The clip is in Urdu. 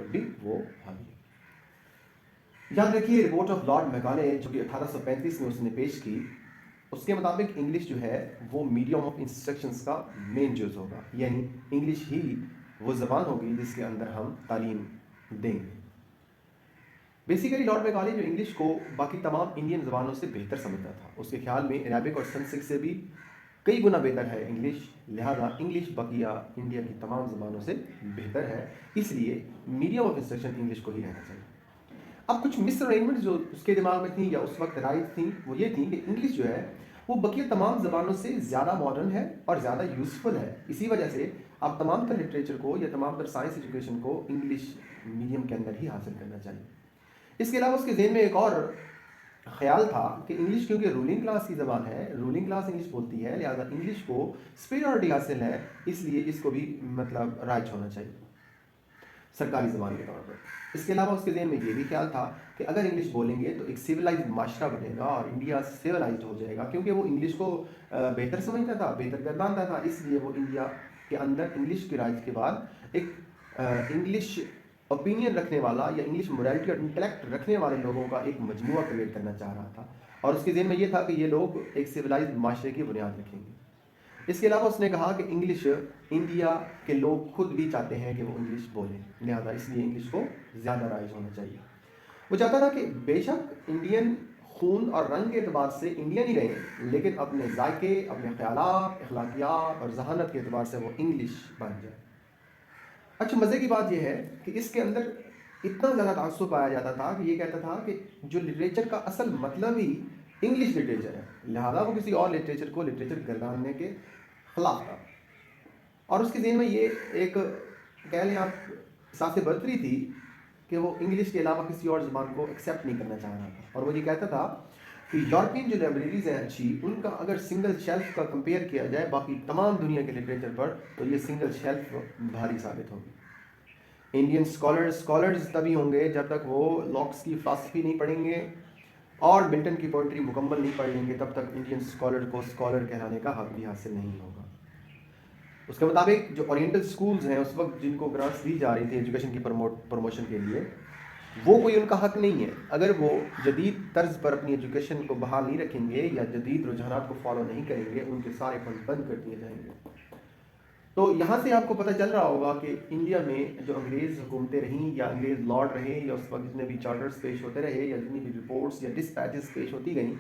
پر بھی وہ حاوی ہے۔ یاد رکھیے رپورٹ آف لارڈ میکالے جو کہ 1835 میں اس نے پیش کی، اس کے مطابق انگلش جو ہے وہ میڈیم آف انسٹرکشنز کا مین جز ہوگا، یعنی انگلش ہی وہ زبان ہوگی جس کے اندر ہم تعلیم دیں گے۔ بیسیکلی لارڈ میکالے جو انگلش کو باقی تمام انڈین زبانوں سے بہتر سمجھتا تھا، اس کے خیال میں عربک اور سنسکرت سے بھی کئی گنا بہتر ہے انگلش، لہذا انگلش بقیہ انڈیا کی تمام زبانوں سے بہتر ہے، اس لیے میڈیم آف انسٹرکشن انگلش کو ہی رہنا چاہیے۔ اب کچھ مس ارینجمنٹ جو اس کے دماغ میں تھیں یا اس وقت رائج تھیں وہ یہ تھیں کہ انگلش جو ہے وہ بقیہ تمام زبانوں سے زیادہ ماڈرن ہے اور زیادہ یوزفل ہے، اسی وجہ سے آپ تمام تر لٹریچر کو یا تمام تر سائنس ایجوکیشن کو انگلش میڈیم کے اندر ہی حاصل کرنا چاہیے۔ اس کے علاوہ اس کے ذہن میں ایک اور خیال تھا کہ انگلش کیونکہ رولنگ کلاس کی زبان ہے، رولنگ کلاس انگلش بولتی ہے، لہٰذا انگلش کو سپیریورٹی حاصل ہے، اس لیے اس کو بھی مطلب رائج ہونا چاہیے سرکاری زبان کے طور پر۔ اس کے علاوہ اس کے ذہن میں یہ بھی خیال تھا کہ اگر انگلش بولیں گے تو ایک سویلائزڈ معاشرہ بنے گا اور انڈیا سویلائزڈ ہو جائے گا، کیونکہ وہ انگلش کو بہتر سمجھتا تھا، بہتر گردانتا تھا، اس لیے وہ انڈیا کے اندر انگلش کے رائج کے بعد ایک انگلش اوپینین رکھنے والا یا انگلش مورالٹی اور انٹلیکٹ رکھنے والے لوگوں کا ایک مجموعہ کریٹ کرنا چاہ رہا تھا، اور اس کے ذہن میں یہ تھا کہ یہ لوگ ایک سویلائزڈ معاشرے کی بنیاد رکھیں گے۔ اس کے علاوہ اس نے کہا کہ انگلش انڈیا کے لوگ خود بھی چاہتے ہیں کہ وہ انگلش بولیں، لہذا اس لیے انگلش کو زیادہ رائج ہونا چاہیے۔ وہ چاہتا تھا کہ بے شک انڈین خون اور رنگ کے اعتبار سے انڈین ہی رہیں، لیکن اپنے ذائقے، اپنے خیالات، اخلاقیات اور ذہانت کے اعتبار سے وہ انگلش بن جائے۔ اچھا مزے کی بات یہ ہے کہ اس کے اندر اتنا زیادہ تعصب پایا جاتا تھا کہ یہ کہتا تھا کہ جو لٹریچر کا اصل مطلب ہی انگلش لٹریچر ہے، لہذا وہ کسی اور لٹریچر کو لٹریچر گرداننے کے خلاف تھا۔ اور اس کے ذہن میں یہ ایک کہہ لیں آپ احساس برتری تھی کہ وہ انگلش کے علاوہ کسی اور زبان کو ایکسیپٹ نہیں کرنا چاہ رہا تھا، اور وہ یہ کہتا تھا کہ یورپین جو لائبریریز ہیں اچھی، ان کا اگر سنگل شیلف کا کمپیئر کیا جائے باقی تمام دنیا کے لٹریچر پر تو یہ سنگل شیلف بھاری ثابت ہوگی۔ انڈین اسکالرز تبھی ہوں گے جب تک وہ لاکس کی فلاسفی نہیں پڑھیں گے اور ملٹن کی پوئٹری مکمل نہیں پڑھ لیں گے، تب تک انڈین اسکالر کو اسکالر کہلانے کا حق بھی حاصل نہیں ہوگا۔ اس کے مطابق جو اورینٹل سکولز ہیں اس وقت جن کو گرانٹس دی جا رہی تھی ایجوکیشن کی پروموشن کے لیے، وہ کوئی ان کا حق نہیں ہے، اگر وہ جدید طرز پر اپنی ایجوکیشن کو بحال نہیں رکھیں گے یا جدید رجحانات کو فالو نہیں کریں گے، ان کے سارے فنڈ بند کر دیے جائیں گے۔ تو یہاں سے آپ کو پتہ چل رہا ہوگا کہ انڈیا میں جو انگریز حکومتیں رہیں یا انگریز لارڈ رہے یا اس وقت جتنے بھی چارٹرز پیش ہوتے رہے یا جتنی بھی رپورٹس یا ڈسپیچز پیش ہوتی گئیں،